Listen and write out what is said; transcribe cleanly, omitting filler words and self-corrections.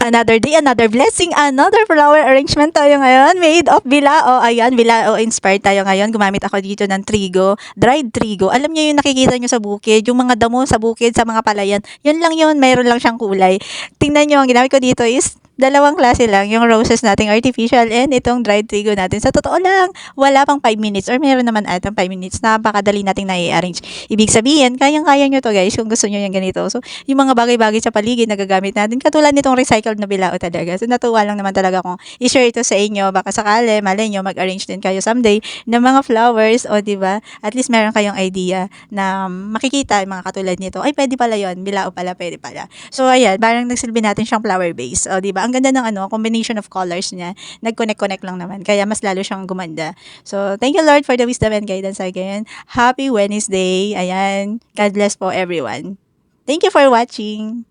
Another day, another blessing, another flower arrangement tayo ngayon. Made of bilao. Ayan, bilao inspired tayo ngayon. Gumamit ako dito ng trigo, dried trigo. Alam niyo yung nakikita niyo sa bukid, yung mga damo sa bukid, sa mga palayan. Yun lang yun, mayroon lang siyang kulay. Tingnan niyo, ang ginamit ko dito is dalawang klase lang, yung roses nating artificial and itong dried trigo natin. Sa totoo lang, wala pang 5 minutes or meron naman atang 5 minutes. Napakadali nating na-arrange. Ibig sabihin, kayang-kaya nyo to guys kung gusto nyo yung ganito. So, yung mga bagay-bagay sa paligid na gagamit natin, katulad nitong recycled na bilao talaga. So, natuwa lang naman talaga kung i-share ito sa inyo. Baka sakali, malay nyo, mag-arrange din kayo someday ng mga flowers, o diba? At least meron kayong idea na makikita yung mga katulad nito. Ay, pwede pala yon, bilao pala, pwede pala. So, ayan, parang nagsilbi natin siyang flower base. O, diba? Ang ganda ng combination of colors niya. Nag-connect-connect lang naman. Kaya mas lalo siyang gumanda. So, thank you Lord for the wisdom and guidance again. Happy Wednesday. Ayan. God bless po everyone. Thank you for watching.